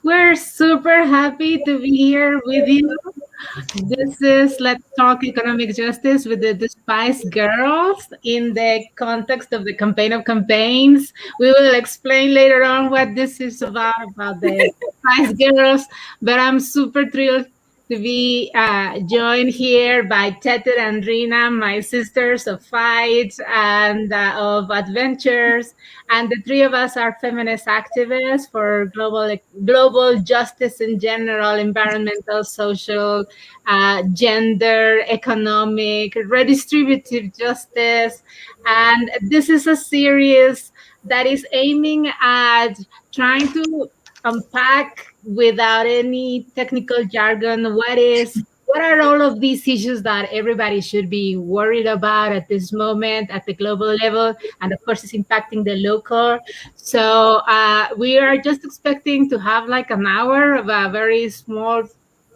We're super happy to be here with you. This is Let's Talk Economic Justice with the Despise girls in the context of the campaign of campaigns. We will explain later on what this is about the Despise girls, but I'm super thrilled to be joined here by Tete and Rina, my sisters of fight and of adventures. And the three of us are feminist activists for global justice in general, environmental, social, gender, economic, redistributive justice. And this is a series that is aiming at trying to unpack without any technical jargon what are all of these issues that everybody should be worried about at this moment at the global level, and of course it's impacting the local. So we are just expecting to have like an hour of a very small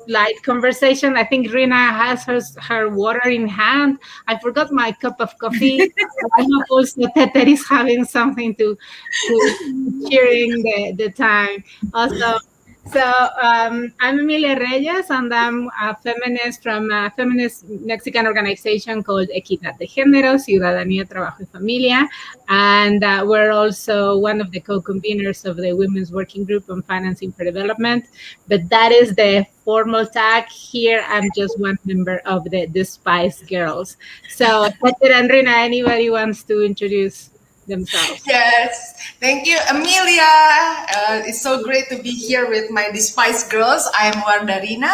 light conversation. I think Rina has her water in hand. I forgot my cup of coffee. I hope also Tete is having something to cheering the time. Also, I'm Emilia Reyes, and I'm a feminist from a feminist Mexican organization called Equidad de Género, Ciudadanía, Trabajo y Familia. And we're also one of the co-conveners of the Women's Working Group on Financing for Development. But that is the formal tag. Here, I'm just one member of the Despise girls. So, Peter and Rina, anybody wants to introduce themselves? Yes, thank you, Amelia. It's so great to be here with my Despise girls. I'm Warda Rina.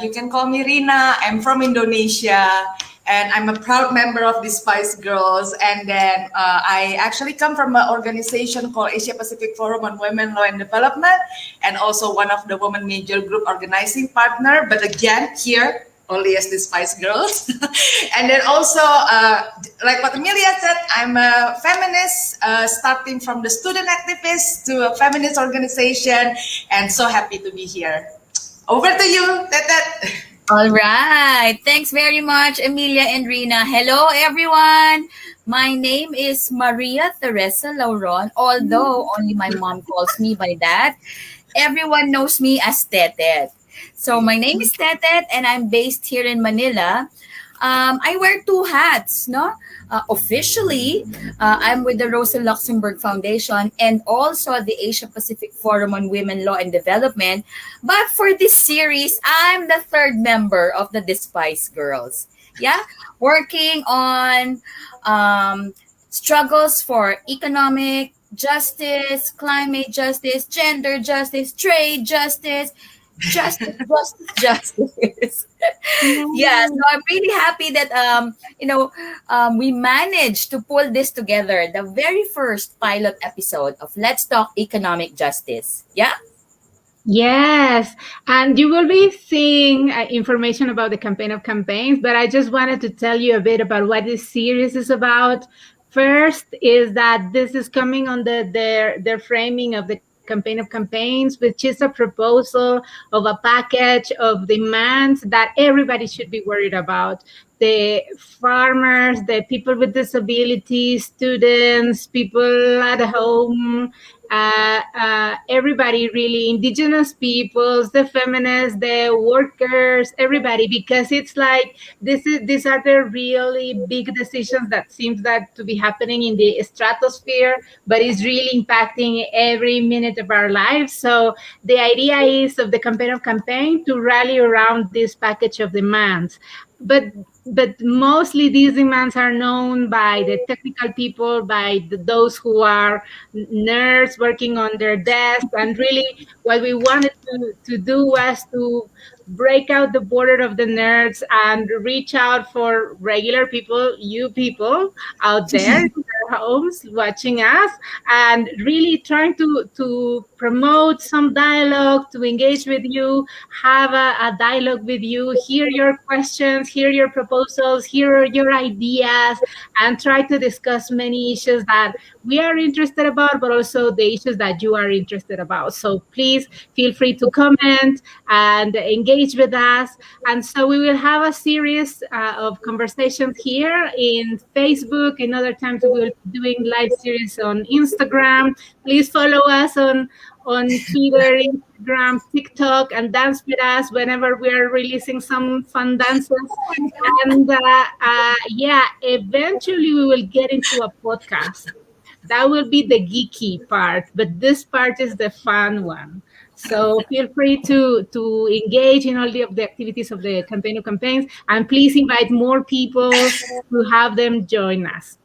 You can call me Rina. I'm from Indonesia, and I'm a proud member of Despise Girls. And then I actually come from an organization called Asia Pacific Forum on Women, Law and Development, and also one of the Women Major Group organizing partner. But again, here only as Despise Girls. And then also, like what Amelia said, I'm a feminist, starting from the student activist to a feminist organization, and so happy to be here. Over to you, Tete. All right. Thanks very much, Emilia and Rina. Hello, everyone. My name is Maria Teresa Lauron, although only my mom calls me by that. Everyone knows me as Tete. So my name is Tete, and I'm based here in Manila. I wear two hats, no? Officially, I'm with the Rosa Luxemburg Foundation and also the Asia Pacific Forum on Women, Law and Development. But for this series, I'm the third member of the Despise Girls. Yeah, working on struggles for economic justice, climate justice, gender justice, trade justice, justice. Yeah, so I'm really happy that we managed to pull this together, the very first pilot episode of Let's Talk Economic Justice. Yeah. Yes, and you will be seeing information about the campaign of campaigns, but I just wanted to tell you a bit about what this series is about. First is that this is coming on their framing of the campaign of campaigns, which is a proposal of a package of demands that everybody should be worried about. The farmers, the people with disabilities, students, people at home, everybody really, indigenous peoples, the feminists, the workers, everybody, because it's like these are the really big decisions that seems that to be happening in the stratosphere, but it's really impacting every minute of our lives. So the idea is of the campaign of campaign to rally around this package of demands. But mostly these demands are known by the technical people, by those who are nerds working on their desks. And really what we wanted to do was to break out the border of the nerds and reach out for regular people, you people out there in their homes watching us, and really trying to promote some dialogue, to engage with you, have a dialogue with you, hear your questions, hear your proposals, hear your ideas, and try to discuss many issues that we are interested about, but also the issues that you are interested about. So please feel free to comment and engage with us. And so we will have a series of conversations here in Facebook. In other times, we will be doing live series on Instagram. Please follow us on Twitter, Instagram, TikTok, and dance with us whenever we are releasing some fun dances. And yeah, eventually we will get into a podcast. That will be the geeky part, but this part is the fun one. So feel free to engage in all of the activities of the campaign of campaigns, and please invite more people to have them join us.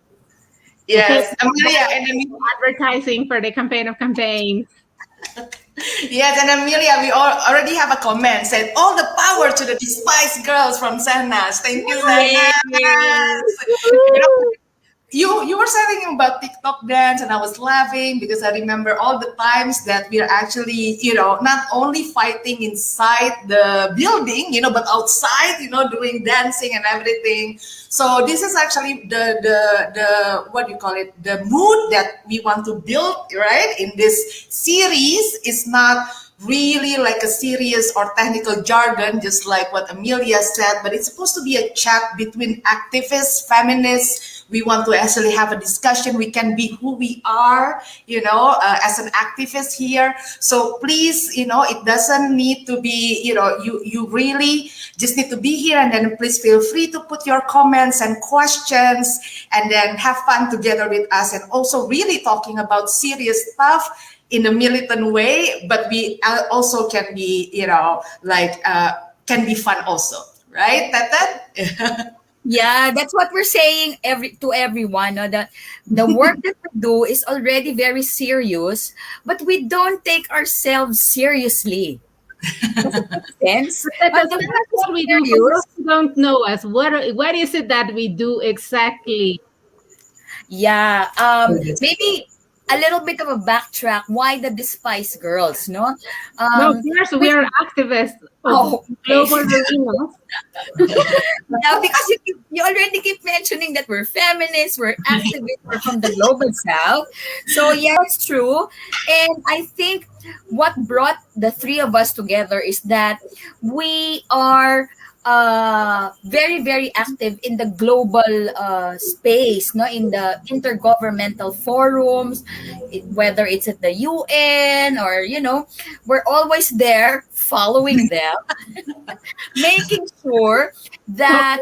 Okay, Yes, Amelia and advertising for the campaign of campaigns. yes, and Amelia, we already have a comment said all the power to the Despise girls from Zenas. Thank you, Zenas. Yay! You know, you were saying about TikTok dance, and I was laughing because I remember all the times that we are actually, not only fighting inside the building, but outside, doing dancing and everything. So this is actually the what do you call it? The mood that we want to build, right? In this series is not really like a serious or technical jargon, just like what Amelia said, but it's supposed to be a chat between activists, feminists. We want to actually have a discussion. We can be who we are, as an activist here. So please, it doesn't need to be, you really just need to be here, and then please feel free to put your comments and questions, and then have fun together with us, and also really talking about serious stuff in a militant way, but we also can be, can be fun also, right, Tata? Yeah, that's what we're saying to everyone. No? That the work that we do is already very serious, but we don't take ourselves seriously. Does it make sense? But But that's the work is what we do. For serious. those who don't know us, what is it that we do exactly? Yeah. Maybe a little bit of a backtrack. Why the Despise girls? No. No, Um. first we We, are activists of oh, okay. global arenas. Now, because you already keep mentioning that we're feminists, we're activists, we're from the global south. So, yeah, it's true. And I think what brought the three of us together is that we are very, very active in the global space, no, in the intergovernmental forums, whether it's at the UN or, we're always there following them, making sure that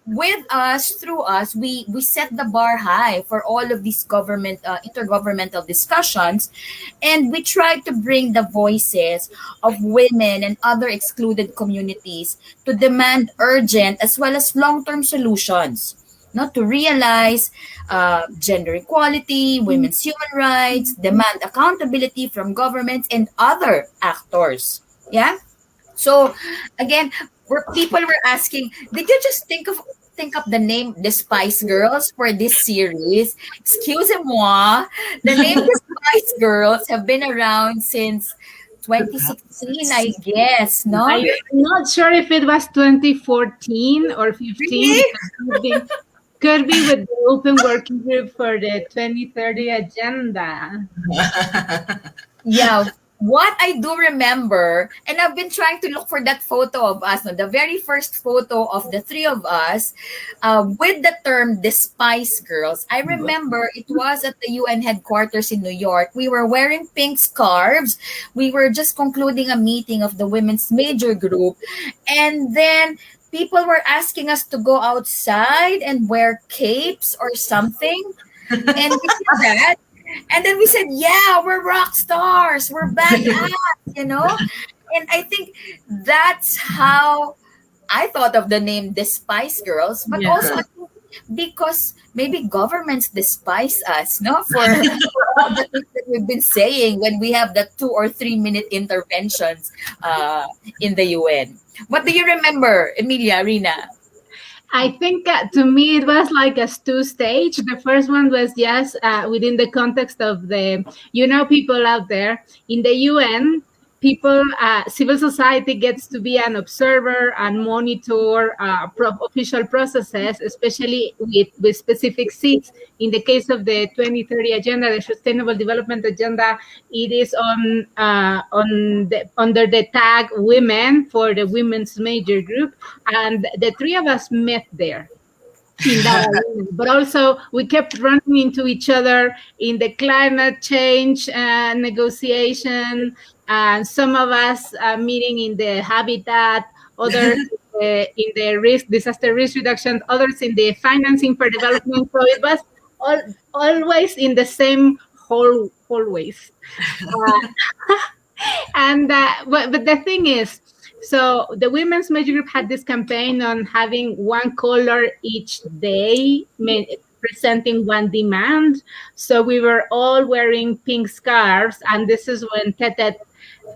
with us, through us, we set the bar high for all of these intergovernmental discussions, and we try to bring the voices of women and other excluded communities to demand urgent as well as long-term solutions, not to realize gender equality, women's human rights, demand accountability from governments and other actors. Yeah. So again, people were asking, did you just think up the name The Spice Girls for this series? Excusez-moi, the name The Spice Girls have been around since 2016, I guess, no? I'm not sure if it was 2014 or 15. Really? Could be with the open working group for the 2030 agenda. Yeah. What I do remember, and I've been trying to look for that photo of us, no, the very first photo of the three of us with the term Despise Girls. I remember it was at the UN headquarters in New York. We were wearing pink scarves. We were just concluding a meeting of the women's major group. And then people were asking us to go outside and wear capes or something. And we did that. And then we said, yeah, we're rock stars. We're badass, And I think that's how I thought of the name Despise Girls, but Yeah. also I think because maybe governments despise us, no? For all the things that we've been saying when we have the 2 or 3 minute interventions in the UN. What do you remember, Emilia, Rina? I think to me it was like a two-stage. The first one was just within the context of the, people out there in the UN. People, civil society gets to be an observer and monitor official processes, especially with specific seats. In the case of the 2030 agenda, the Sustainable Development Agenda, it is under the tag women for the women's major group, and the three of us met there in that arena. But also, we kept running into each other in the climate change negotiation, and some of us meeting in the habitat, others in the disaster risk reduction, others in the financing for development. So it was always in the same hallways. But the thing is, so the women's major group had this campaign on having one color each day, presenting one demand. So we were all wearing pink scarves, and this is when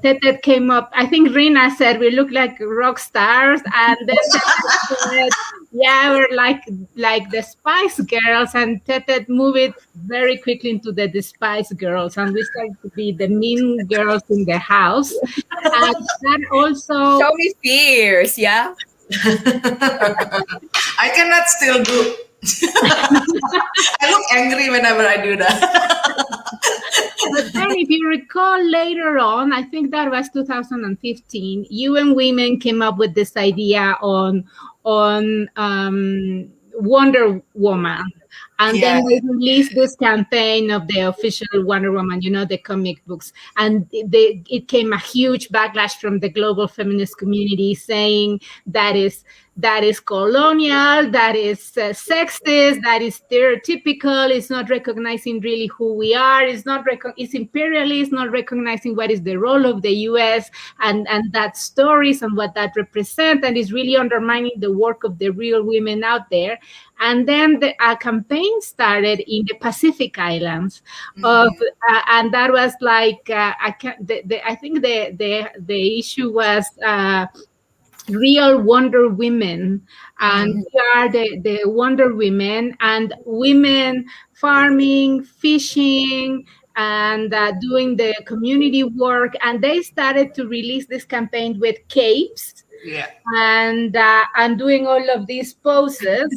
Tete came up. I think Rina said we look like rock stars, and then Tete said, "Yeah, we're like the Spice Girls," and Tete moved it very quickly into the Spice Girls, and we started to be the mean girls in the house. And that also Show me fierce, yeah. I cannot still do. I look angry whenever I do that. But then, if you recall later on, I think that was 2015, UN Women came up with this idea on Wonder Woman. And then they released this campaign of the official Wonder Woman, the comic books. And it came a huge backlash from the global feminist community saying that is colonial, that is sexist, that is stereotypical, it's not recognizing really who we are, it's imperialist, not recognizing what is the role of the US and that stories and what that represents, and is really undermining the work of the real women out there. And then a campaign started in the Pacific Islands, and that was like I think the issue was real Wonder Women, and we are the Wonder Women, and women farming, fishing, and doing the community work. And they started to release this campaign with capes. Yeah. And doing all of these poses.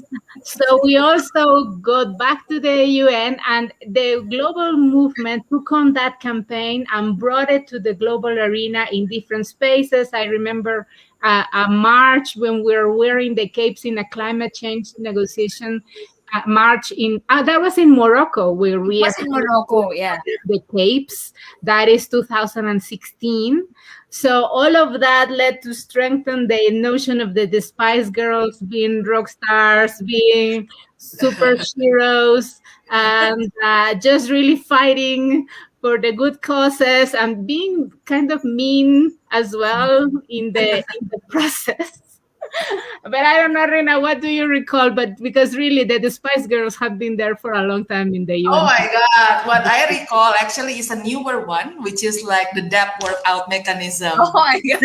So we also got back to the UN, and the global movement took on that campaign and brought it to the global arena in different spaces. I remember a march when we were wearing the capes in a climate change negotiation march that was in Morocco, where we was in Morocco, yeah. The capes. That is 2016. So all of that led to strengthen the notion of the Despise girls being rock stars, being superheroes, and just really fighting for the good causes, and being kind of mean as well in the process. But I don't know, Rina, what do you recall? But because really the Spice Girls have been there for a long time in the UN. Oh my God. What I recall actually is a newer one, which is like the depth workout mechanism. Oh my God.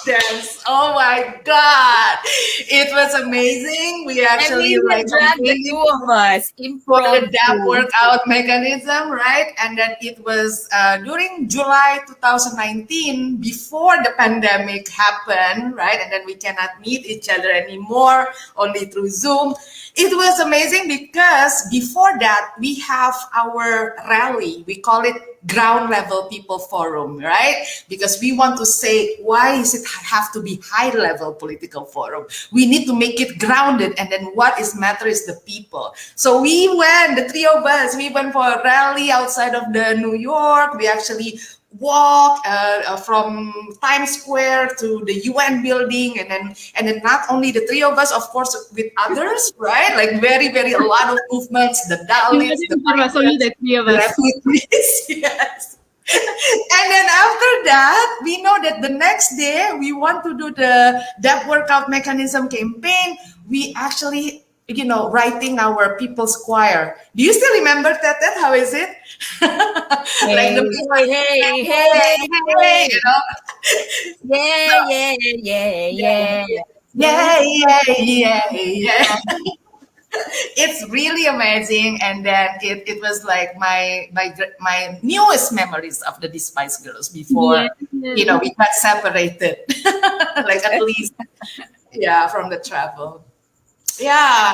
Yes. Oh my God. It was amazing. We actually dragged the two of us for the depth workout mechanism, right? And then it was during July 2019, before the pandemic happened, right? And then we cannot meet each other anymore, only through Zoom. It was amazing because before that, we have our rally. We call it Ground Level People Forum, right? Because we want to say, why does it have to be high level political forum? We need to make it grounded, and then what is matter is the people. So we went, the three of us, we went for a rally outside of the New York. We actually walk from Times Square to the UN building, and then not only the three of us, of course, with others, right? Like very a lot of movements, the Dalits, the three of us. Yes. And then after that, we know that the next day we want to do the depth workout mechanism campaign. We actually, writing our people's choir. Do you still remember that? How is it? Hey, Yeah. It's really amazing, and then it was like my newest memories of the Despise Girls before we got separated, like at least from the travel. Yeah,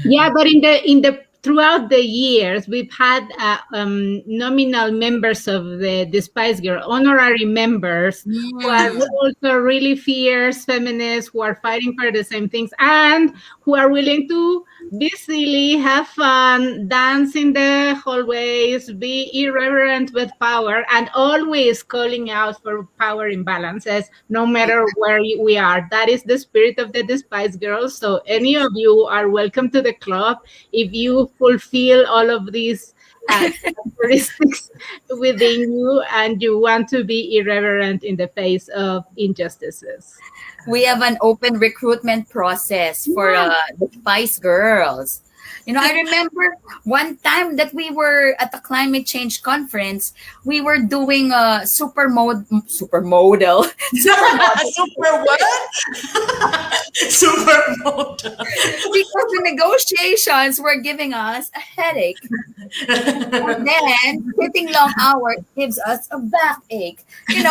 but in the throughout the years, we've had nominal members of the Spice Girl, honorary members, who are Mm. also really fierce feminists who are fighting for the same things and who are willing to be silly, have fun, dance in the hallways, be irreverent with power, and always calling out for power imbalances, no matter where we are. That is the spirit of the Despise Girls. So any of you are welcome to the club if you fulfill all of these characteristics within you and you want to be irreverent in the face of injustices. We have an open recruitment process for Yeah. the Spice Girls. I remember one time that we were at a climate change conference, we were doing a supermodel, supermodel, Super what? Supermodel. because the negotiations were giving us a headache. And then sitting long hours gives us a backache, things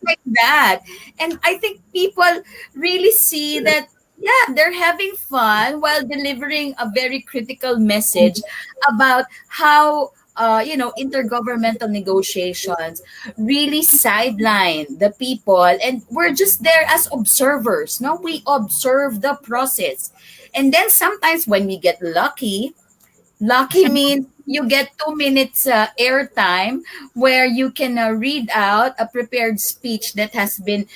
like that. And I think people really see that, yeah, they're having fun while delivering a very critical message about how, intergovernmental negotiations really sideline the people. And we're just there as observers. No, we observe the process. And then sometimes when we get lucky, lucky means you get 2 minutes airtime where you can read out a prepared speech that has been,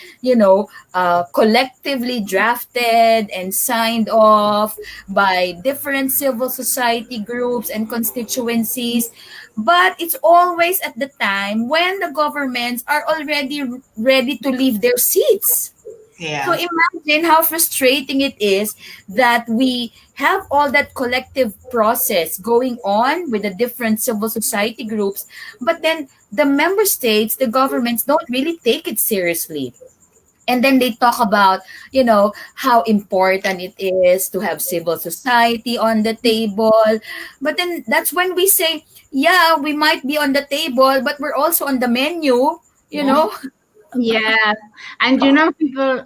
collectively drafted and signed off by different civil society groups and constituencies. But it's always at the time when the governments are already ready to leave their seats. So Yeah. imagine how frustrating it is that we have all that collective process going on with the different civil society groups, but then the member states, the governments don't really take it seriously. And then they talk about, how important it is to have civil society on the table. But then that's when we say, yeah, we might be on the table, but we're also on the menu, you know? Yeah, and people,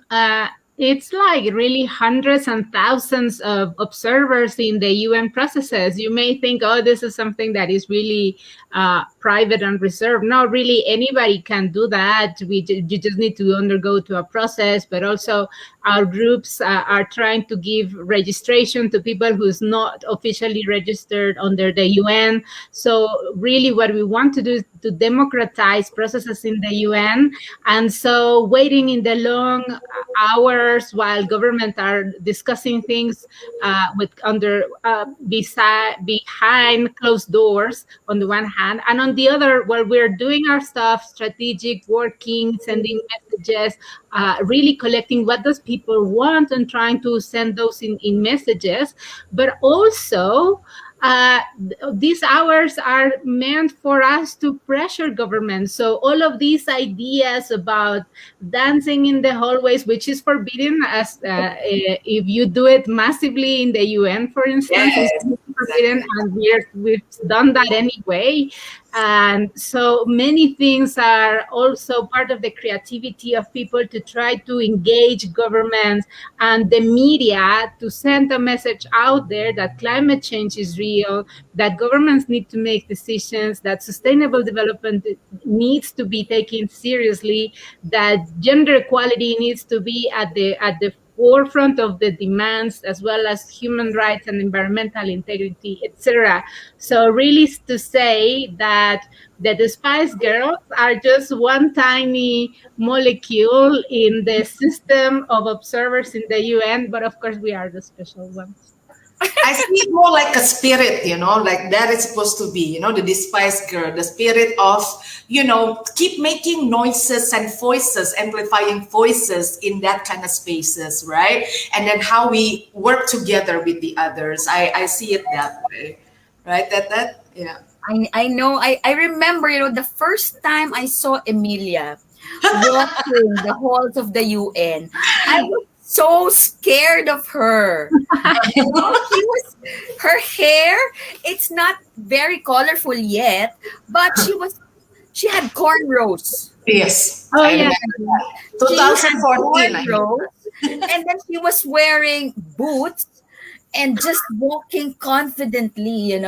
it's like really hundreds and thousands of observers in the UN processes. You may think, oh, this is something that is really private and reserved. No, really, anybody can do that. You just need to undergo to a process, but also our groups are trying to give registration to people who's not officially registered under the UN. So really what we want to do is to democratize processes in the UN. And so waiting in the long hours while government are discussing things behind closed doors on the one hand, and on the other, while we're doing our stuff, strategic, working, sending messages, really collecting what does people want and trying to send those in messages, but also uh, these hours are meant for us to pressure government. So all of these ideas about dancing in the hallways, which is forbidden, as if you do it massively in the UN, for instance, Yes. is forbidden, and we've done that anyway. And so many things are also part of the creativity of people to try to engage governments and the media to send a message out there that climate change is real, that governments need to make decisions, that sustainable development needs to be taken seriously, that gender equality needs to be at the forefront of the demands, as well as human rights and environmental integrity, etc. So really to say that the Spice Girls are just one tiny molecule in the system of observers in the UN, but of course we are the special ones. I see it more like a spirit, like that is supposed to be, the despised girl, the spirit of, keep making noises and voices, amplifying voices in that kind of spaces, right? And then how we work together with the others. I see it that way, right? Yeah. I know. I remember, the first time I saw Emilia walking the halls of the UN, I was so scared of her. Her hair, it's not very colorful yet, but she had cornrows. Yes, Oh I yeah. remember that. She had 2014, I mean. cornrows, and then she was wearing boots, and just walking confidently,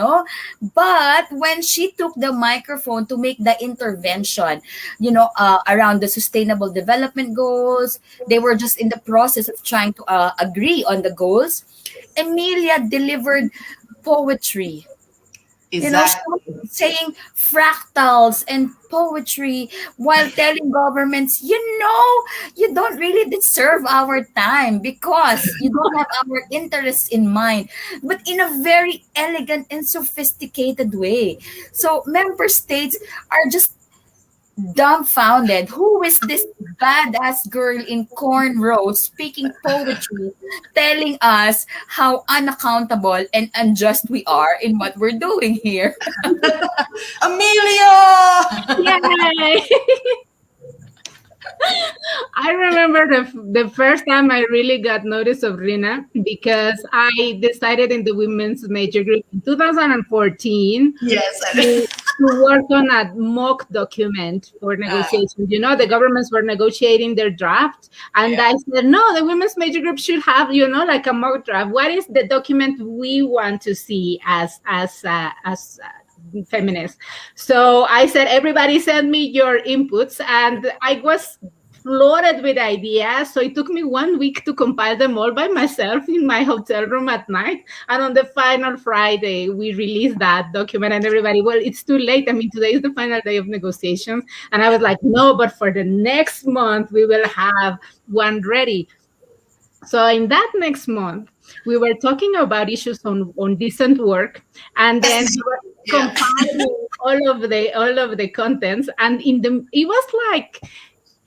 But when she took the microphone to make the intervention, around the sustainable development goals, they were just in the process of trying to agree on the goals. Emilia delivered poetry, Exactly. saying fractals and poetry while telling governments, you don't really deserve our time because you don't have our interests in mind, but in a very elegant and sophisticated way. So member states are just dumbfounded. Who is this badass girl in cornrows speaking poetry, telling us how unaccountable and unjust we are in what we're doing here? Amelia! Yay! I remember the first time I really got notice of Rina because I decided in the women's major group in 2014 Yes. to work on a mock document for negotiations. The governments were negotiating their draft, and Yeah. I said, no, the women's major group should have, like a mock draft. What is the document we want to see as feminist? So I said, everybody send me your inputs, and I was flooded with ideas. So it took me 1 week to compile them all by myself in my hotel room at night. And on the final Friday, we released that document, and everybody, well, it's too late. I mean, today is the final day of negotiations. And I was like, no, but for the next month, we will have one ready. So in that next month, we were talking about issues on decent work, and then we were Yeah. compiling all of the contents. And it was like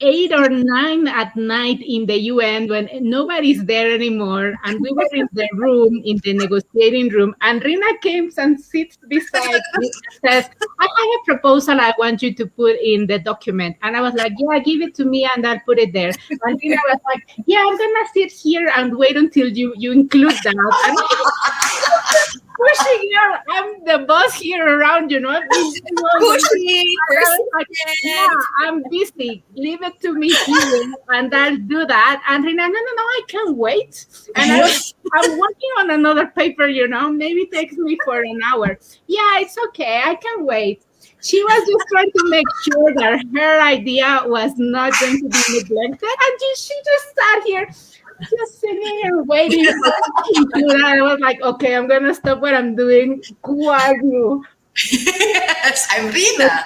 8 or 9 at night in the UN when nobody's there anymore, and we were in the room, in the negotiating room, and Rina came and sits beside me and says, I have a proposal I want you to put in the document. And I was like, yeah, give it to me and I'll put it there. And Rina was like, yeah, I'm gonna sit here and wait until you include that. And pushing her, I'm the boss here around, Pushy, like, yeah, I'm busy. Leave it to me here, and I'll do that. And Rina, no, I can't wait. And I'm working on another paper, maybe it takes me for an hour. Yeah, it's okay. I can wait. She was just trying to make sure that her idea was not going to be neglected. And she just sat here just sitting and waiting for something to do that. I was like, okay, I'm going to stop what I'm doing. Who are you? Yes, I'm Rina.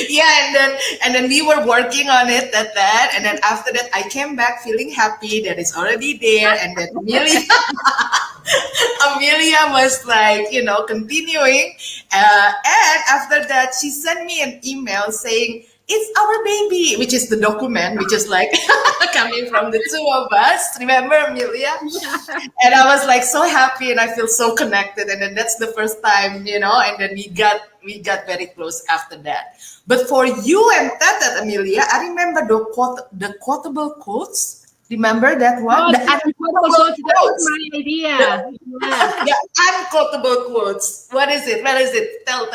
Yeah, and then we were working on it that, and then after that I came back feeling happy that it's already there, and then Amelia was like, continuing, and after that she sent me an email saying it's our baby, which is the document, which is like coming from the two of us. Remember, Amelia? And I was like so happy, and I feel so connected. And then that's the first time, and then we got very close after that. But for you and Tata, Amelia, I remember the quotable quotes. Remember that one? Oh, The that unquotable was quotes. my idea. Yeah. The unquotable quotes. What is it? What is it? Tell.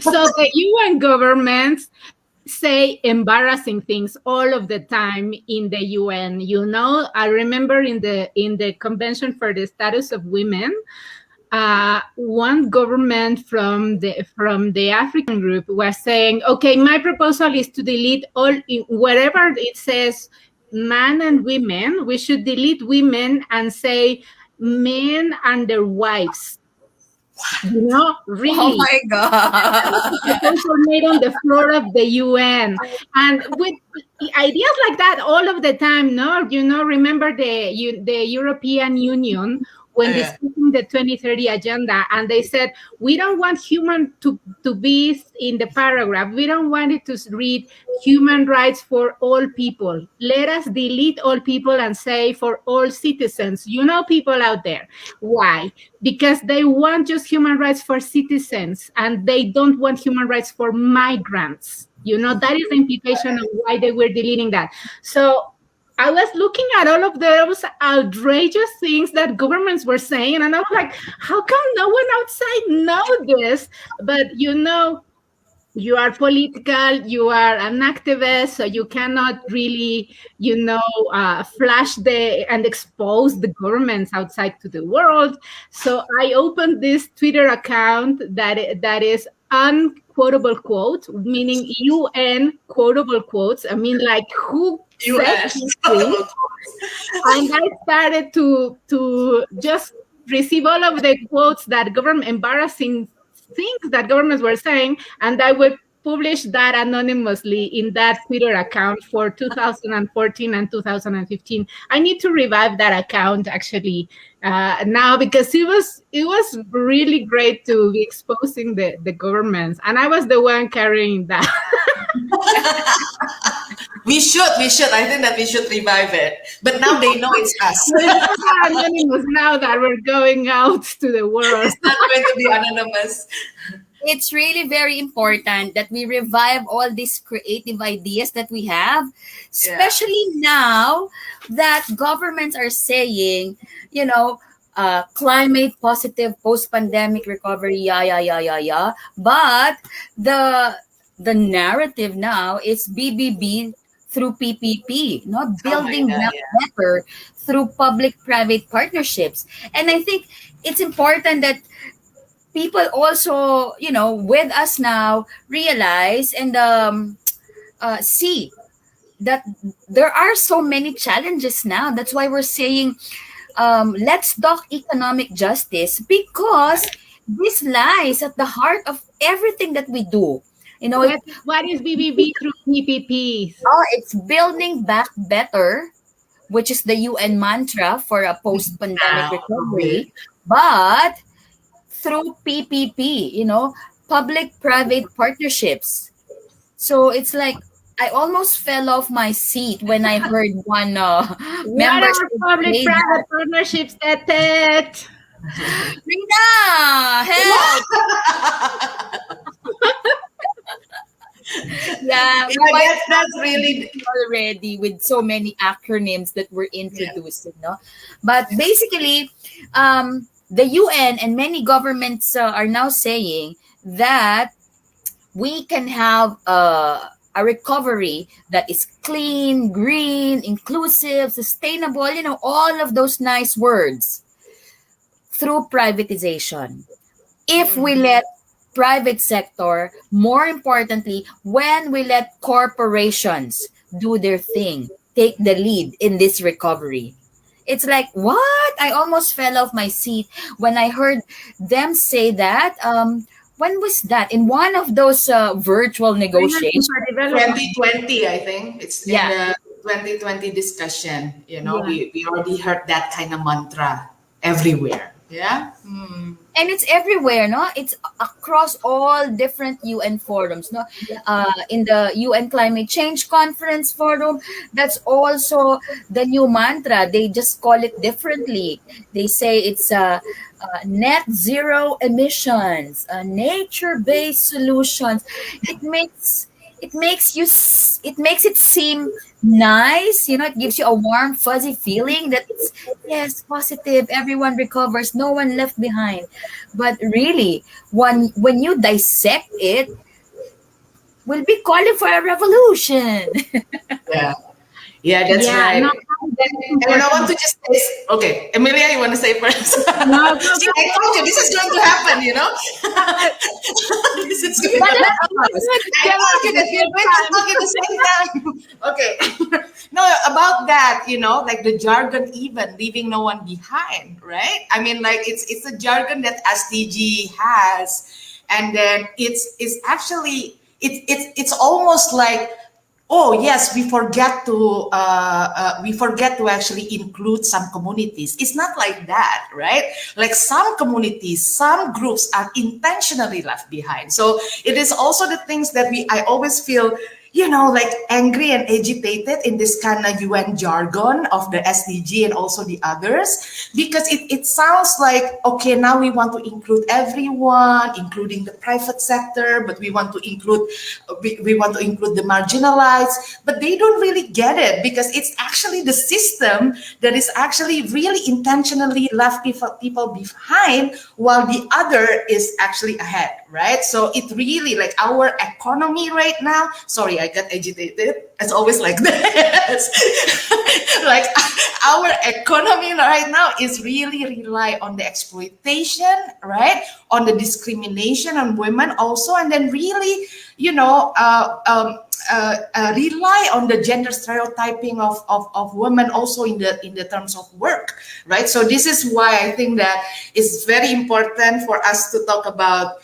So the UN governments say embarrassing things all of the time in the UN. I remember in the Convention for the Status of Women, one government from the African group was saying, okay, my proposal is to delete wherever it says man and women, we should delete women and say men and their wives. Really. Oh my God. Proposal made on the floor of the UN, and with ideas like that all of the time. No, remember the European Union when discussing the 2030 agenda, and they said we don't want human to be in the paragraph. We don't want it to read human rights for all people. Let us delete all people and say for all citizens. People out there. Why? Because they want just human rights for citizens, and they don't want human rights for migrants. That is the implication of why they were deleting that. So I was looking at all of those outrageous things that governments were saying, and I was like, how come no one outside knows this? But you are political, you are an activist, so you cannot really, flash and expose the governments outside to the world. So I opened this Twitter account that is unquotable quote, meaning UN quotable quotes. I mean, like, who said US. these things? And I started to just receive all of the quotes that government embarrassing things that governments were saying, and I would publish that anonymously in that Twitter account for 2014 and 2015. I need to revive that account actually now, because it was really great to be exposing the governments, and I was the one carrying that. We should. I think that we should revive it. But now they know it's us. It's not anonymous now that we're going out to the world. It's not going to be anonymous. It's really very important that we revive all these creative ideas that we have, especially now that governments are saying, climate positive post-pandemic recovery, yeah. But the narrative now is BBB through PPP, building God, better through public-private partnerships. And I think it's important that people also, with us now, realize and see that there are so many challenges now. That's why we're saying, let's talk economic justice, because this lies at the heart of everything that we do. What is BBB through PPPs? It's building back better, which is the UN mantra for a post-pandemic recovery, but through PPP, public-private partnerships. So it's like I almost fell off my seat when I heard one member. What are public-private partnerships, Tetet? Rina, help! That's really already with so many acronyms that were introduced, But basically, the UN and many governments are now saying that we can have a recovery that is clean, green, inclusive, sustainable, all of those nice words through privatization. If we let private sector, more importantly, when we let corporations do their thing, take the lead in this recovery. It's like, what? I almost fell off my seat when I heard them say that. When was that? In one of those virtual negotiations. 2020, I think. It's in the 2020 discussion. We already heard that kind of mantra everywhere. Yeah. And it's everywhere, no? It's across all different UN forums, no? In the UN Climate Change Conference Forum, that's also the new mantra. They just call it differently. They say it's net zero emissions, nature-based solutions. It makes it seem nice, it gives you a warm, fuzzy feeling that it's, yes, positive, everyone recovers, no one left behind. But really, when you dissect it, we'll be calling for a revolution. That's right. No, and I want to just say, okay, Emilia, you want to say first? No, See, I told you this is going to happen, This is going to happen. I told you that we're going to talk at the same time. Okay. No, about that, like the jargon, even leaving no one behind, right? I mean, like it's a jargon that SDG has, and then it's actually it's almost like, oh yes, we forget to actually include some communities. It's not like that, right? Like some communities, some groups are intentionally left behind. So it is also the things that I always feel, like angry and agitated in this kind of UN jargon of the SDG and also the others, because it sounds like, okay, now we want to include everyone, including the private sector, but we want to include the marginalized, but they don't really get it, because it's actually the system that is actually really intentionally left people behind, while the other is actually ahead, right? So it really, like, our economy right now, sorry, I got agitated. It's always like this. Like, our economy right now is really rely on the exploitation, right? On the discrimination on women also, and then really, rely on the gender stereotyping of women also in the terms of work, right? So this is why I think that it's very important for us to talk about,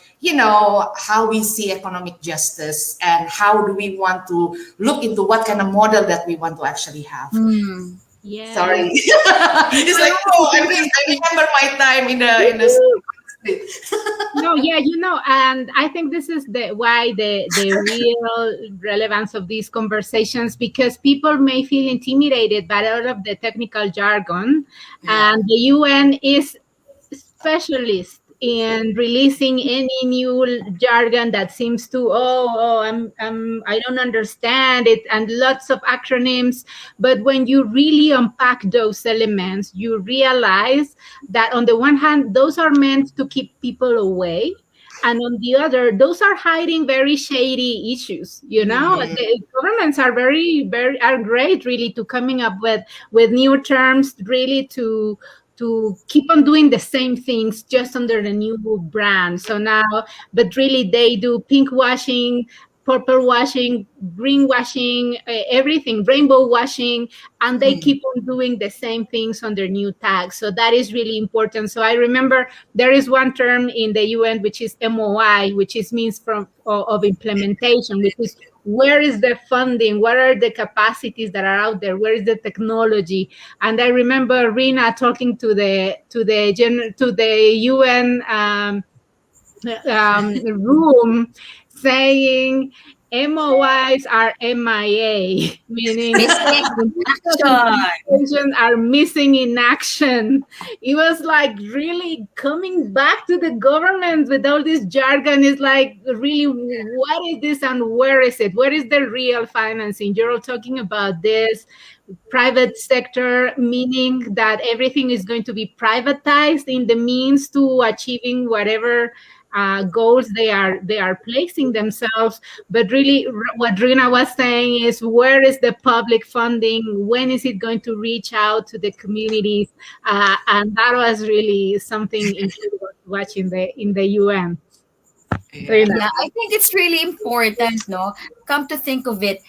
how we see economic justice, and how do we want to look into what kind of model that we want to actually have. Yeah. Sorry. It's like, oh, I remember my time in the No, yeah, and I think this is why the real relevance of these conversations, because people may feel intimidated by all of the technical jargon, Yeah. and the UN is specialist in releasing any new jargon that seems to, I don't understand it, and lots of acronyms. But when you really unpack those elements, you realize that on the one hand, those are meant to keep people away, and on the other, those are hiding very shady issues. The governments are are great, really, to coming up with new terms, really, to keep on doing the same things just under the new brand. So now, but really, they do pink washing, purple washing, green washing, everything, rainbow washing, and they keep on doing the same things under new tags. So that is really important. So I remember there is one term in the UN which is MOI, which is means of implementation, which is where is the funding, what are the capacities that are out there, where is the technology. And I remember Rina talking to the UN room, saying MOIs are MIA, meaning Missing in action. are missing in action. It was like really coming back to the government with all this jargon. Is like, really, what is this and where is it? Where is the real financing? You're all talking about this private sector, meaning that everything is going to be privatized in the means to achieving whatever goals they are placing themselves. But really, what Rina was saying is, where is the public funding? When is it going to reach out to the communities? And that was really something incredible to watch in the UN. Rina. Yeah, I think it's really important, no? Come to think of it,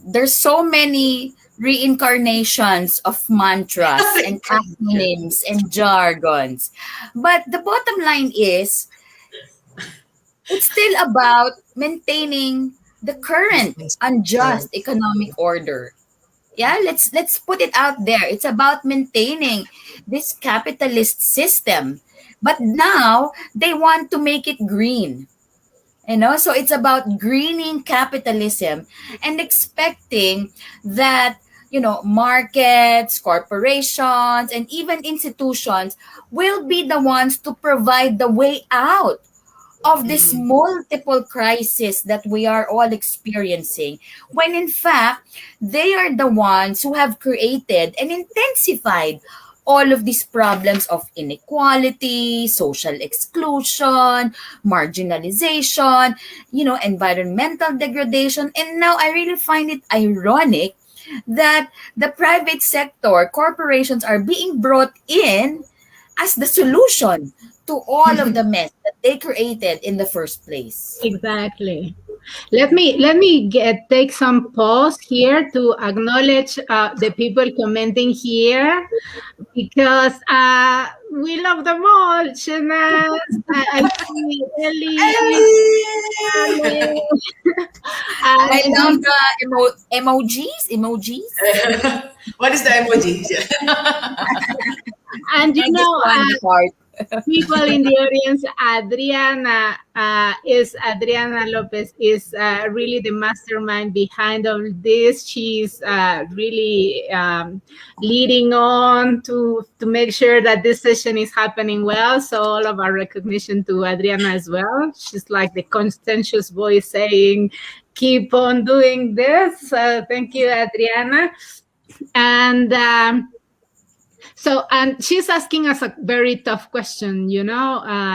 there's so many reincarnations of mantras and acronyms and jargons. But the bottom line is, it's still about maintaining the current unjust economic order. Yeah, let's put it out there. It's about maintaining this capitalist system. But now they want to make it green. So it's about greening capitalism and expecting that, markets, corporations, and even institutions will be the ones to provide the way out of this multiple crisis that we are all experiencing, when in fact they are the ones who have created and intensified all of these problems of inequality, social exclusion, marginalization, environmental degradation. And now I really find it ironic that the private sector, corporations, are being brought in as the solution to all of the mess that they created in the first place. Exactly. Let me take some pause here to acknowledge the people commenting here, because we love them all. Shanaz, I see Ellie. I love the emojis. What is the emoji? And I just want the part. People in the audience, Adriana Lopez is really the mastermind behind all this. She's really leading on to make sure that this session is happening well. So all of our recognition to Adriana as well. She's like the conscientious voice saying, keep on doing this. Thank you, Adriana. And and she's asking us a very tough question,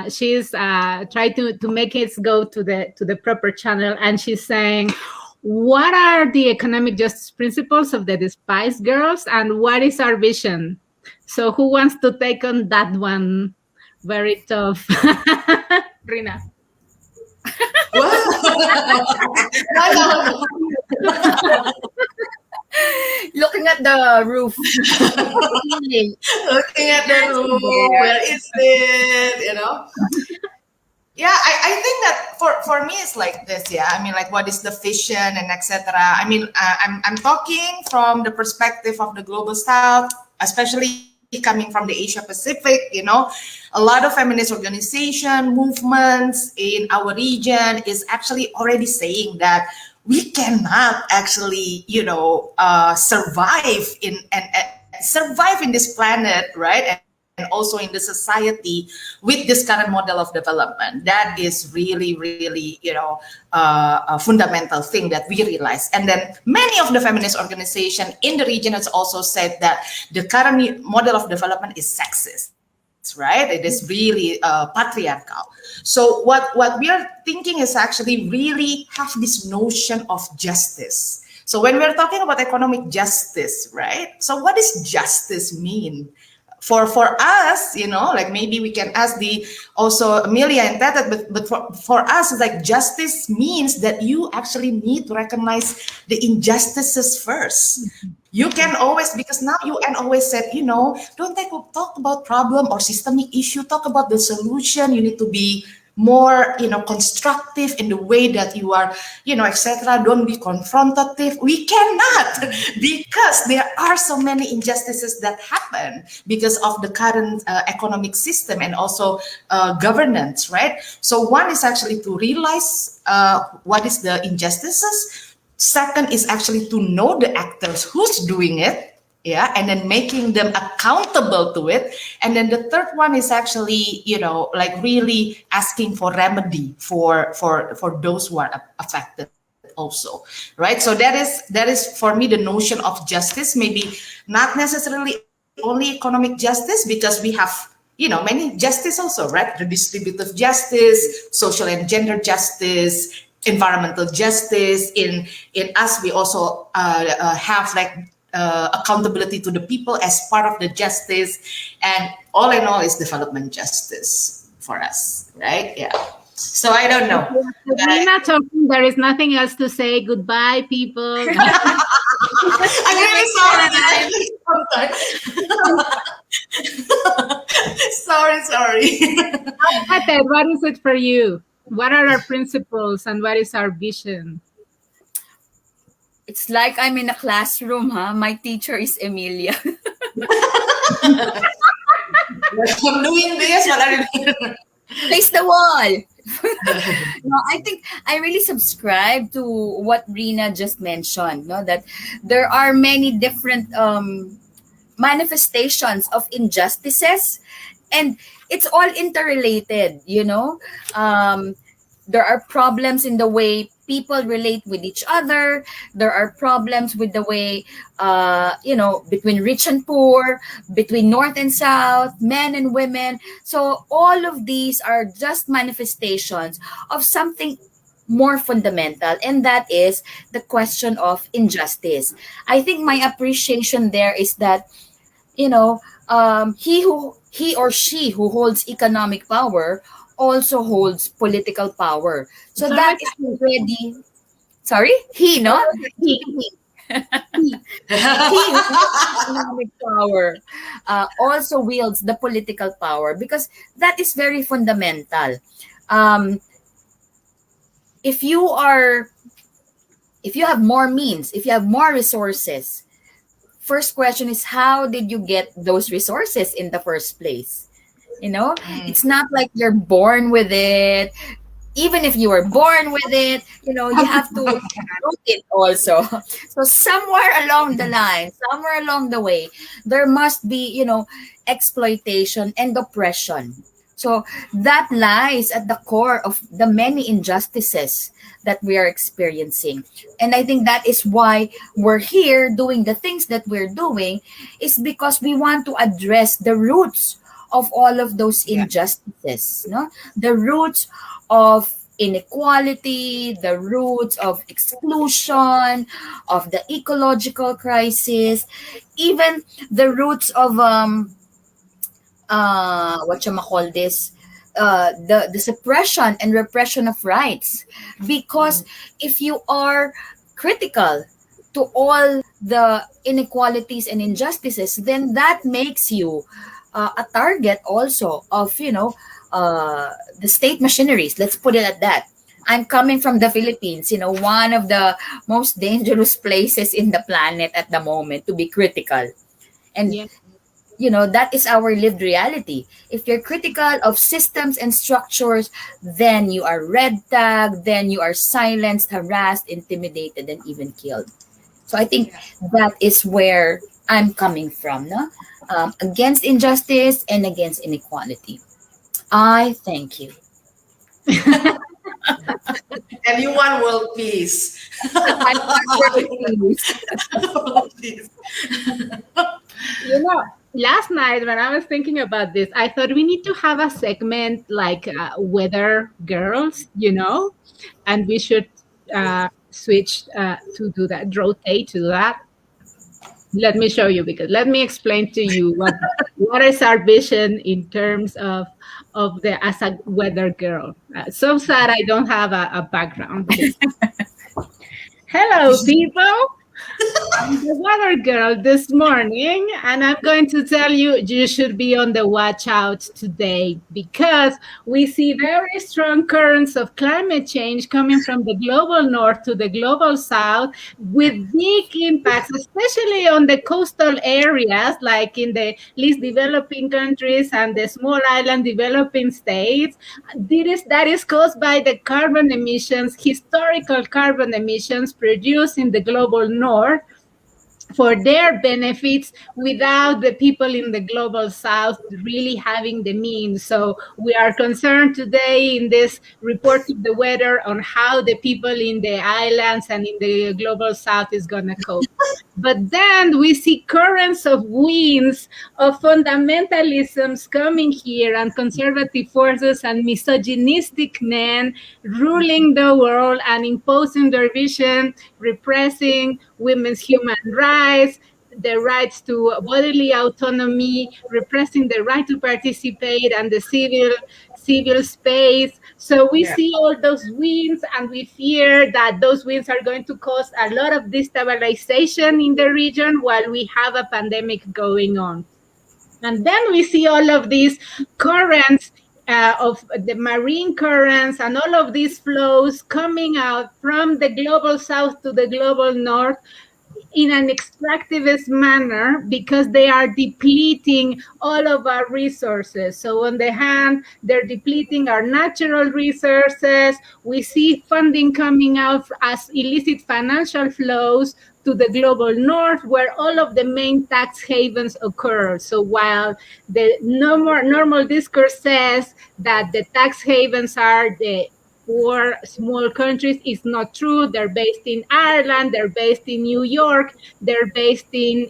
she's trying to make it go to the proper channel, and she's saying, what are the economic justice principles of the Despise girls, and what is our vision? So who wants to take on that one? Very tough. Rina. Looking at the roof. Looking at the roof, where is it? Yeah, I think that for me it's like this. Yeah, I mean, like, what is the vision and etc. I mean, I'm talking from the perspective of the global south, especially coming from the Asia Pacific. A lot of feminist organization movements in our region is actually already saying that we cannot actually, survive in this planet, right? And also in the society with this current model of development. That is really, really, a fundamental thing that we realize. And then many of the feminist organizations in the region has also said that the current model of development is sexist, right? It is really patriarchal. So what we are thinking is actually really have this notion of justice. So when we're talking about economic justice, right? So what does justice mean? For us, like, maybe we can ask also Amelia and Tata, but for us, it's like justice means that you actually need to recognize the injustices first. You can always, because now UN always said, don't talk about problem or systemic issue, talk about the solution. You need to be more, constructive in the way that you are, etc. Don't be confrontative. We cannot, because there are so many injustices that happen because of the current economic system and also governance, right? So one is actually to realize what is the injustices. Second is actually to know the actors who's doing it. Yeah, and then making them accountable to it. And then the third one is actually, like, really asking for remedy for those who are affected also, right? So that is for me the notion of justice. Maybe not necessarily only economic justice, because we have many justice also, right? Redistributive justice, social and gender justice, environmental justice. In us, we also have like accountability to the people as part of the justice, and all in all is development justice for us, right? Yeah. So I don't know. Rina talking, there is nothing else to say. Goodbye, people. I'm really sorry. sorry. Ate, what is it for you? What are our principles and what is our vision? It's like I'm in a classroom, huh? My teacher is Emilia. I'm doing this. What are you doing? Face the wall. No, I think I really subscribe to what Rina just mentioned. No, that there are many different manifestations of injustices, and it's all interrelated. There are problems in the way people relate with each other. There are problems with the way, between rich and poor, between North and South, men and women. So all of these are just manifestations of something more fundamental, and that is the question of injustice. I think my appreciation there is that, he or she who holds economic power also holds political power. So that is already, sorry, he, no? He economic power also wields the political power, because that is very fundamental. If you have more means, if you have more resources, first question is, how did you get those resources in the first place? It's not like you're born with it. Even if you were born with it, you have to root it also. So somewhere along the line, somewhere along the way, there must be, exploitation and oppression. So that lies at the core of the many injustices that we are experiencing. And I think that is why we're here doing the things that we're doing, is because we want to address the roots of all of those Yeah. injustices, no? The roots of inequality, the roots of exclusion, of the ecological crisis, even the roots of what you call this, the suppression and repression of rights. Because if you are critical to all the inequalities and injustices, then that makes you a target also of the state machineries. Let's put it at that. I'm coming from the Philippines, one of the most dangerous places in the planet at the moment to be critical. And Yeah. that is our lived reality. If you're critical of systems and structures, then you are red tagged, then you are silenced, harassed, intimidated, and even killed. So I think that is where I'm coming from, no? Against injustice and against inequality. I thank you. And you want world peace. I want world peace. World peace. Last night when I was thinking about this, I thought we need to have a segment like weather girls, and we should switch to do that, rotate to that. Let me show you, because let me explain to you what is our vision in terms of the as a weather girl. So sad I don't have a background. Hello, people. I'm the weather girl this morning, and I'm going to tell you, you should be on the watch out today, because we see very strong currents of climate change coming from the global north to the global south, with big impacts, especially on the coastal areas, like in the least developing countries and the small island developing states. That is caused by the carbon emissions, historical carbon emissions produced in the global north for their benefits, without the people in the global south really having the means. So we are concerned today in this report of the weather on how the people in the islands and in the global south is going to cope. But then we see currents of winds of fundamentalisms coming here, and conservative forces and misogynistic men ruling the world and imposing their vision, repressing women's human rights, the rights to bodily autonomy, repressing the right to participate, and the civil space. So we see all those wins, and we fear that those wins are going to cause a lot of destabilization in the region while we have a pandemic going on. And then we see all of these currents of the marine currents and all of these flows coming out from the global south to the global north in an extractivist manner, because they are depleting all of our resources. So on the hand, they're depleting our natural resources. We see funding coming out as illicit financial flows to the global north, where all of the main tax havens occur. So while the normal discourse says that the tax havens are the poor small countries, is not true. They're based in Ireland, they're based in New York, they're based in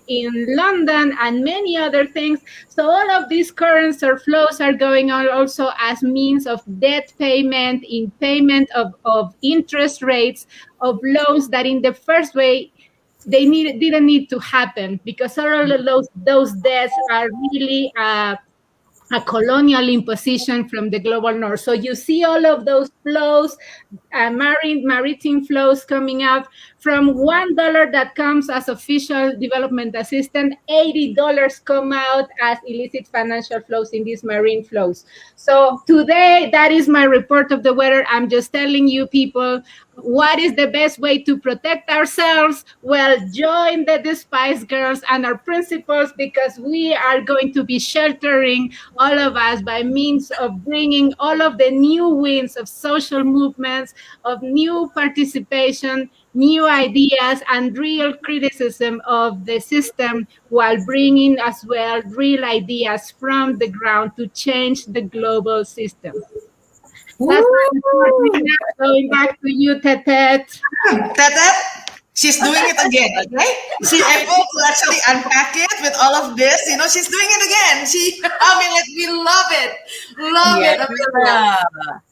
London, and many other things. So all of these currents or flows are going on also as means of debt payment, in payment of interest rates of loans that in the first way didn't need to happen, because all of those debts are really a colonial imposition from the global north. So you see all of those flows, maritime flows coming out from $1 that comes as official development assistance, $80 come out as illicit financial flows in these marine flows. So today, that is my report of the weather. I'm just telling you, people, What is the best way to protect ourselves? Well, join the Despise Girls and our principals, because we are going to be sheltering all of us by means of bringing all of the new winds of social movements, of new participation, new ideas, and real criticism of the system, while bringing as well real ideas from the ground to change the global system. That's my report, Woo! Rina. Going back to you, Tetet. Tete, she's doing it again, okay? She able to actually unpack it with all of this. You know, she's doing it again. I mean, like, we love it. Love it, Amelia. Yeah.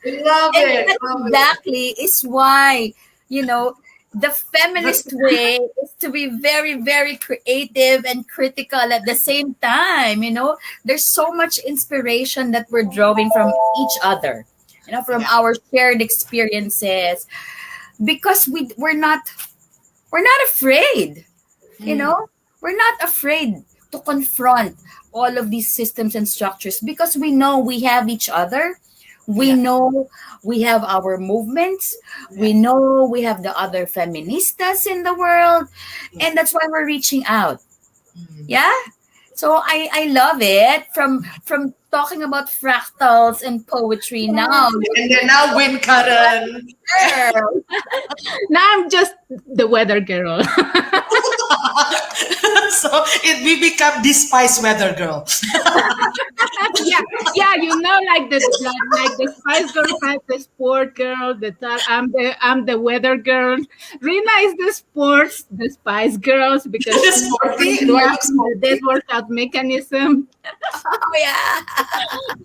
We love And it. that Love it. exactly is why, you know, the feminist way is to be very, very creative and critical at the same time. There's so much inspiration that we're drawing from each other, from Yeah. our shared experiences, because we're not afraid. you Mm. know we're not afraid to confront all of these systems and structures, because we know we have each other. We Yeah. know we have our movements. We know we have the other feministas in the world, and that's why we're reaching out. Mm. Yeah. So I love it, from talking about fractals and poetry now. And then now wind current. Girl. Now I'm just the weather girl. So we become Despise weather girl. yeah, like the Spice Girl has the sport girl. I'm the weather girl. Rina is the sports, the Spice Girls, because she's Sporty. Do I look the death sporty? workout mechanism. Oh yeah.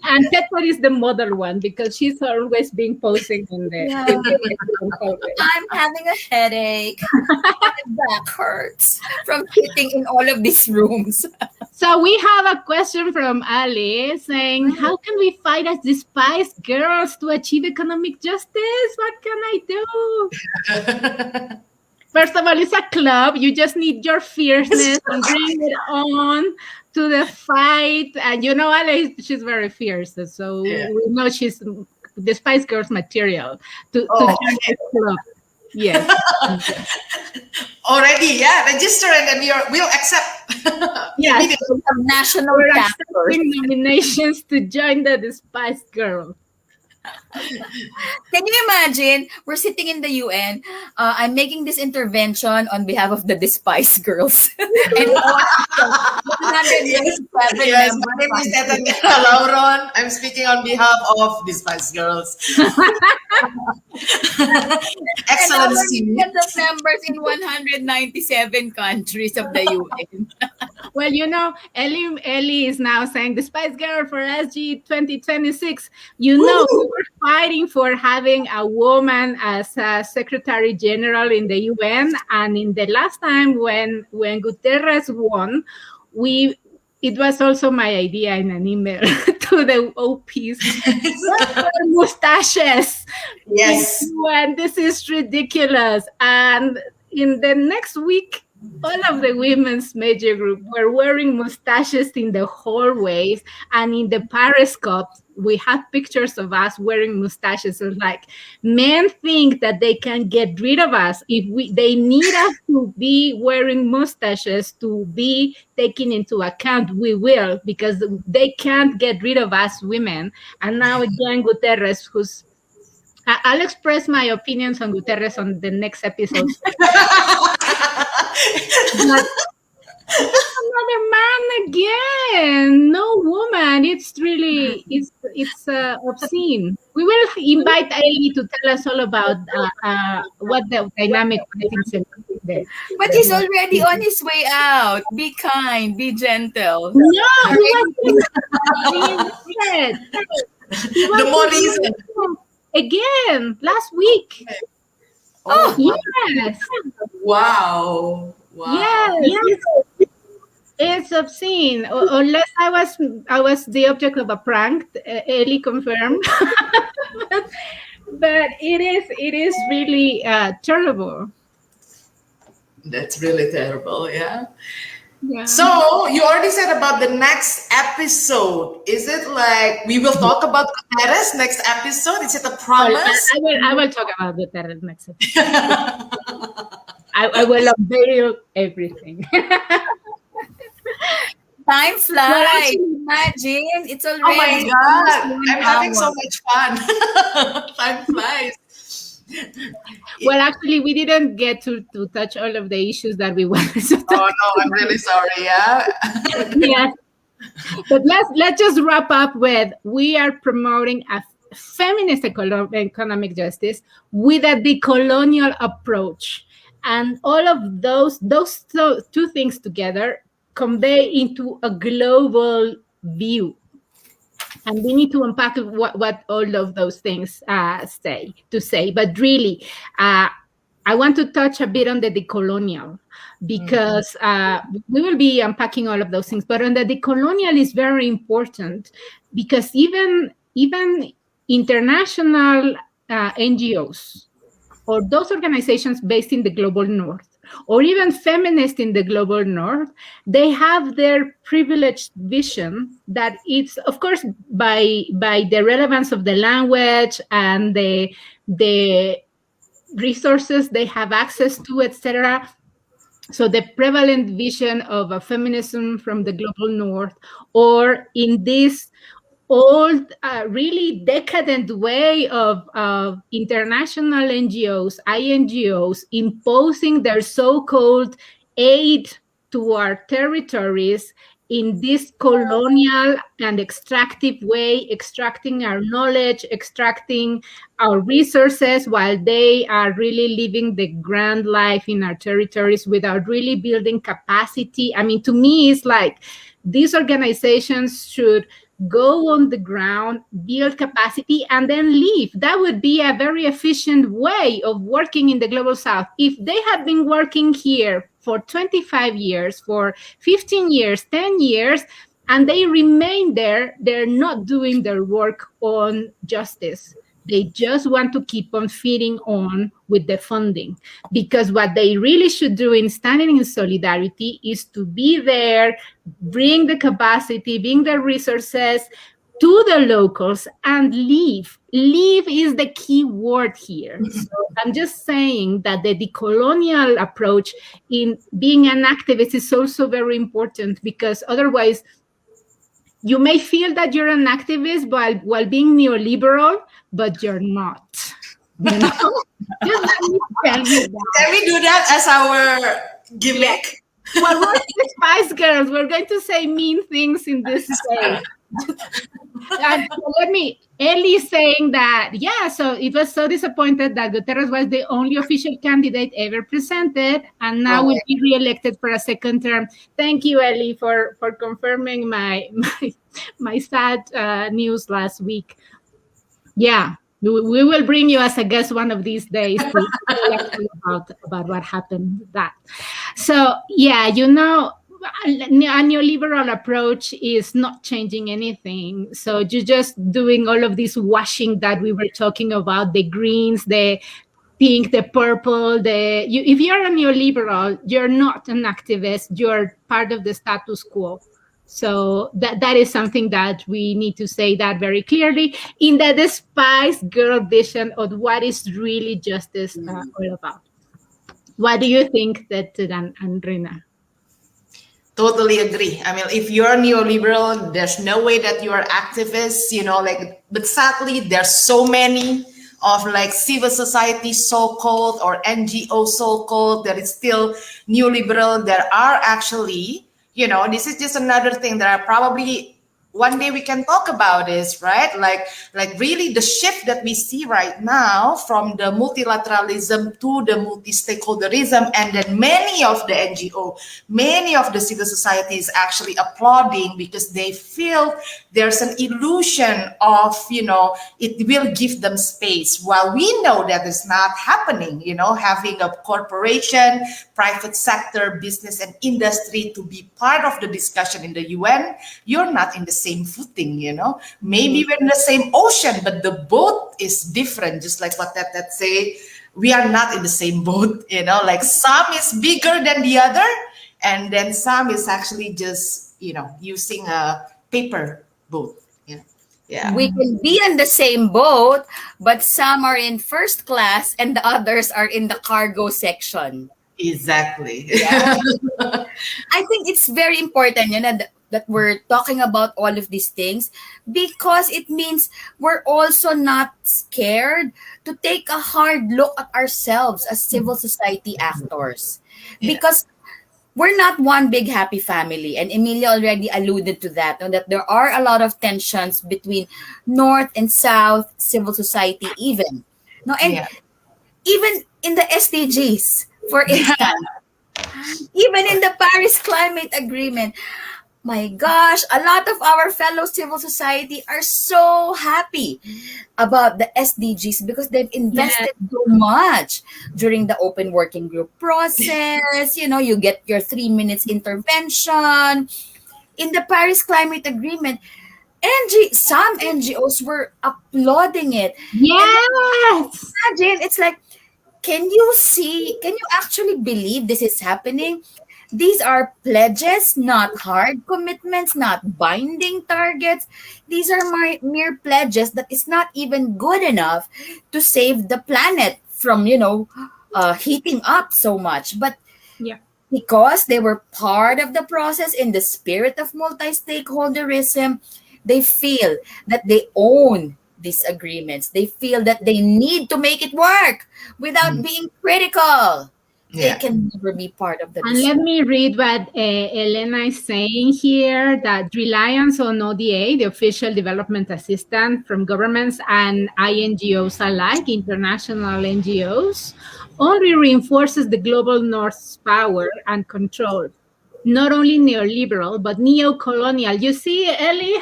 And Tetford is the model one, because she's always being posing in the. Yeah. In the I'm having a headache. My back hurts from sitting in all of these rooms. So we have a question from Ali saying, how can we fight as despised girls to achieve economic justice? What can I do? First of all, it's a club. You just need your fierceness and bring it on to the fight. And Ali, she's very fierce. So Yeah. we know she's the Spice Girls material to Oh, join this club. Yes. already, yeah. Register and then we'll accept. Yes. Immediately. Some national We're chapters. accepting nominations to join the Spice Girl. Can you imagine? We're sitting in the UN. I'm making this intervention on behalf of the Despise Girls. And all 197 Yes, members. my name is Teta Lauron. I'm speaking on behalf of Despise Girls. Excellency. Millions of members in 197 countries of the UN. Well, Ellie is now saying the Spice Girl for SG 2026. We were fighting for having a woman as a Secretary General in the UN, and in the last time when Guterres won, it was also my idea in an email to the OPs. Mustaches. Yes. And this is ridiculous. And in the next week, all of the women's major group were wearing mustaches in the hallways, and in the periscopes we have pictures of us wearing mustaches. It's like, men think that they can get rid of us. They need us to be wearing mustaches to be taken into account. We will, because they can't get rid of us women. And now again, Guterres, I'll express my opinions on Guterres on the next episode. But another man again, no woman. It's really it's obscene. We will invite Ellie to tell us all about what the dynamic politics is there. But he's already on his way out. Be kind, be gentle. No, he was The more reason. again last week. Oh, Yes. wow. Wow. Yes, it's obscene. Unless I was the object of a prank. Ellie confirmed, but it is really terrible. That's really terrible, yeah. Yeah. So you already said about the next episode. Is it like we will talk about Guterres next episode? Is it a Well, promise? I will talk about the terror next episode. I will unveil everything. Time Well, flies. actually, Imagine, it's Oh my already almost God, one I'm having so hour. much fun. Time flies. well, actually, we didn't get to touch all of the issues that we wanted to Oh talk. no, I'm really sorry. Yeah. Yes, but let's just wrap up with we are promoting a feminist economic justice with a decolonial approach, and all of two things together convey into a global view. And we need to unpack what all of those things say. But really, I want to touch a bit on the decolonial because we will be unpacking all of those things. But on the decolonial is very important because even international NGOs or those organizations based in the global north or even feminists in the global north, they have their privileged vision that it's, of course, by the relevance of the language and the resources they have access to, etc. So the prevalent vision of a feminism from the global north, or in this old, really decadent way of international NGOs, INGOs, imposing their so-called aid to our territories in this colonial and extractive way, extracting our knowledge, extracting our resources, while they are really living the grand life in our territories without really building capacity. I mean, to me, it's like these organizations should go on the ground, build capacity, and then leave. That would be a very efficient way of working in the global south. If they had been working here for 25 years, for 15 years, 10 years, and they remain there, they're not doing their work on justice. They just want to keep on feeding on with the funding, because what they really should do in standing in solidarity is to be there, bring the capacity, bring the resources to the locals, and leave. Leave is the key word here. So I'm just saying that the decolonial approach in being an activist is also very important, because otherwise you may feel that you're an activist while being neoliberal, but you're not. You know? Just let me tell you that. Can we do that as our gimmick? Well, we're the Spice Girls. We're going to say mean things in this space. And Ellie saying that, yeah, so it was so disappointed that Guterres was the only official candidate ever presented, and now will Right. be re-elected for a second term. Thank you, Ellie, for confirming my sad news last week. Yeah, we will bring you as a guest one of these days to tell about what happened with that. So, yeah, a neoliberal approach is not changing anything. So you're just doing all of this washing that we were talking about, the greens, the pink, the purple, if you're a neoliberal, you're not an activist, you're part of the status quo. So that is something that we need to say that very clearly in the Despise girl vision of what is really justice all about. What do you think, that and Rina? Totally agree. I mean, if you're neoliberal, there's no way that you're activists, but sadly, there's so many of like civil society so-called or NGO so-called that is still neoliberal. There are actually, this is just another thing that are probably one day we can talk about this, right? Like really the shift that we see right now from the multilateralism to the multi-stakeholderism, and then many of the NGO, many of the civil society is actually applauding because they feel there's an illusion of, it will give them space. While we know that is not happening, having a corporation, private sector, business and industry to be part of the discussion in the UN, you're not in the same footing, maybe we're in the same ocean, but the boat is different. Just like what that say, we are not in the same boat, like some is bigger than the other, and then some is actually just using a paper boat. Yeah. We can be in the same boat, but some are in first class and the others are in the cargo section. Exactly. Yeah. I think it's very important, that we're talking about all of these things because it means we're also not scared to take a hard look at ourselves as civil society actors. Yeah. Because we're not one big happy family. And Emilia already alluded to that, that there are a lot of tensions between North and South civil society even. No, and Yeah. even in the SDGs, for instance, even in the Paris Climate Agreement, my gosh, a lot of our fellow civil society are so happy about the SDGs because they've Yeah. invested so much during the open working group process. You get your 3 minutes intervention. In the Paris Climate Agreement, some NGOs were applauding it. And Yes. imagine, it's like, can you actually believe this is happening? These are pledges, not hard commitments, not binding targets. These are mere pledges that is not even good enough to save the planet from, heating up so much. But Yeah. because they were part of the process in the spirit of multi-stakeholderism, they feel that they own these agreements. They feel that they need to make it work without Mm. being critical. They Yeah. can never be part of the And let discussion. me read what Elena is saying here, that reliance on ODA, the official development assistance from governments and INGOs alike, international NGOs, only reinforces the global North's power and control. Not only neoliberal, but neo-colonial. You see, Ellie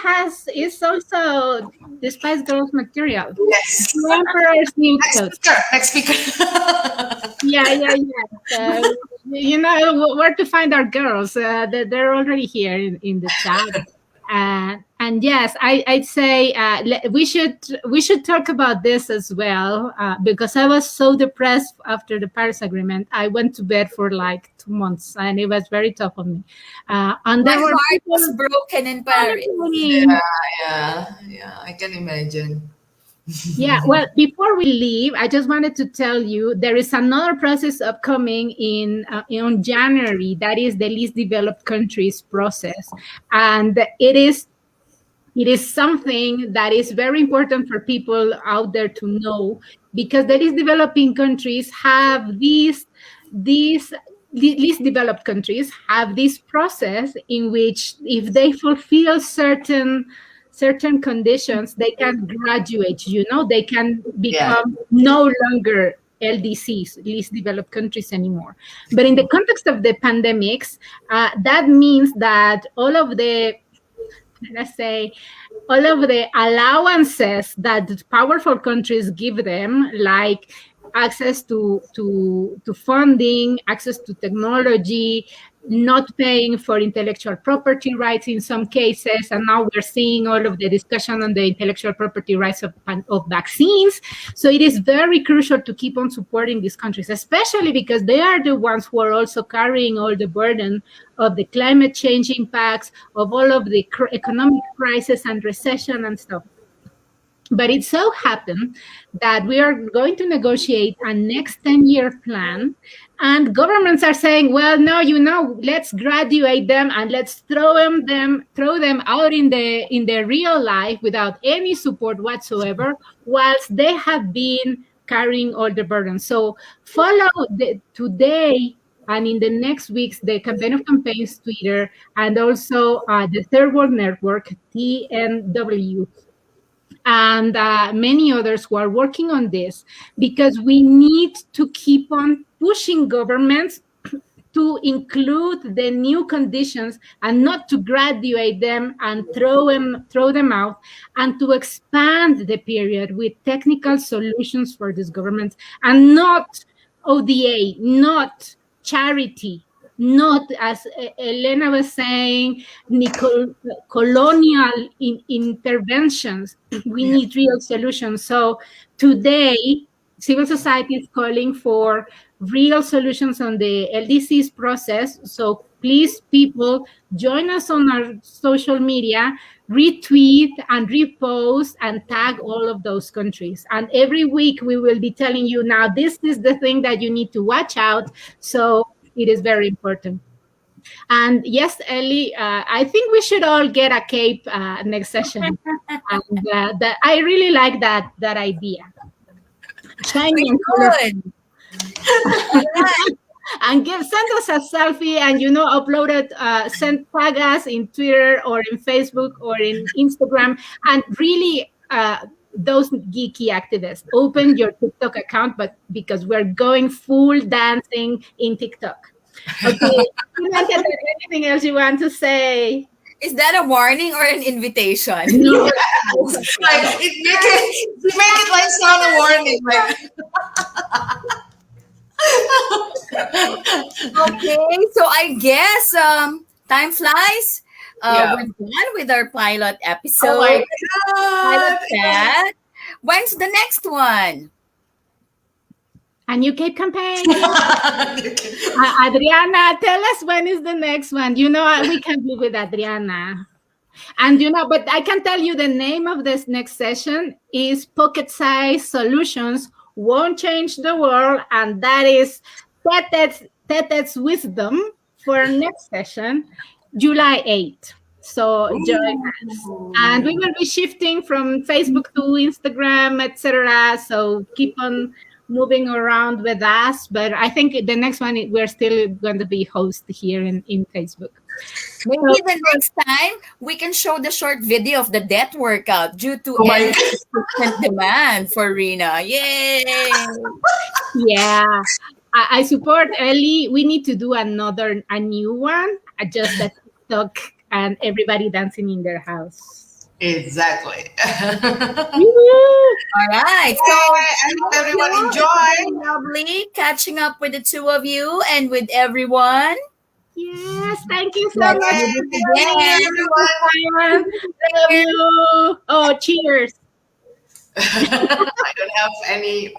is also Despise Girls material. Yes. The Emperor's New Next Clothes. speaker. Next speaker. Yeah, yeah, yeah. Where to find our girls. They're already here in the chat. And yes, I'd say we should talk about this as well, because I was so depressed after the Paris Agreement. I went to bed for like 2 months, and it was very tough on me. And My there were heart people was broken in Paris. Yeah, yeah. I can imagine. Yeah, well, before we leave, I just wanted to tell you there is another process upcoming in January. That is the least developed countries process, and it is something that is very important for people out there to know, because the least developing countries have these least developed countries have this process in which if they fulfill certain conditions, they can graduate, they can Yeah. become no longer LDCs, least developed countries anymore. But in the context of the pandemics, that means that all of the, let's say, all of the allowances that powerful countries give them, like access to funding, access to technology, not paying for intellectual property rights in some cases, and now we're seeing all of the discussion on the intellectual property rights of vaccines. So it is very crucial to keep on supporting these countries, especially because they are the ones who are also carrying all the burden of the climate change impacts, of all of the economic crisis and recession and stuff. But it so happened that we are going to negotiate a next 10-year plan, and governments are saying, well, no, let's graduate them and let's throw them out in the real life without any support whatsoever, whilst they have been carrying all the burden. So follow today and in the next weeks the Campaign of Campaigns Twitter, and also the Third World Network, TNW, and many others who are working on this, because we need to keep on pushing governments to include the new conditions and not to graduate them and throw them out, and to expand the period with technical solutions for these governments, and not ODA, not charity, not, as Elena was saying, colonial interventions. We Yeah. need real solutions. So today, civil society is calling for real solutions on the LDCs process. So Please, people, join us on our social media, retweet and repost and tag all of those countries. And every week we will be telling you, now this is the thing that you need to watch out. So it is very important. And yes, Ellie, I think we should all get a cape next session. And I really like that idea. Shiny and colorful. Good. Alright. And send us a selfie and upload it, tag us in Twitter or in Facebook or in Instagram. And really, those geeky activists, open your TikTok account, but because we're going full dancing in TikTok. Okay. Anything else you want to say? Is that a warning or an invitation? No. Like you make it like sound a warning. Like Okay, so I guess time flies. Yeah. We're done with our pilot episode. oh my Pilot god. chat. When's the next one? A new Cape campaign. Adriana, tell us when is the next one. We can be with Adriana. And but I can tell you the name of this next session is Pocket Size Solutions Won't Change the World. And that is Tetet's Wisdom for next session, July 8th. So join us. And we will be shifting from Facebook to Instagram, etc. So keep on moving around with us. But I think the next one, we're still going to be host here in Facebook. Maybe the next time we can show the short video of the death workout due to Oh my consistent demand for Rina. Yay! Yeah. I support Ellie. We need to do a new one, just a TikTok and everybody dancing in their house. Exactly. All right. So I hope everyone enjoyed. lovely catching up with the two of you and with everyone. Yes, thank you so Let's much. do this again. Love you. Oh, cheers. I don't have any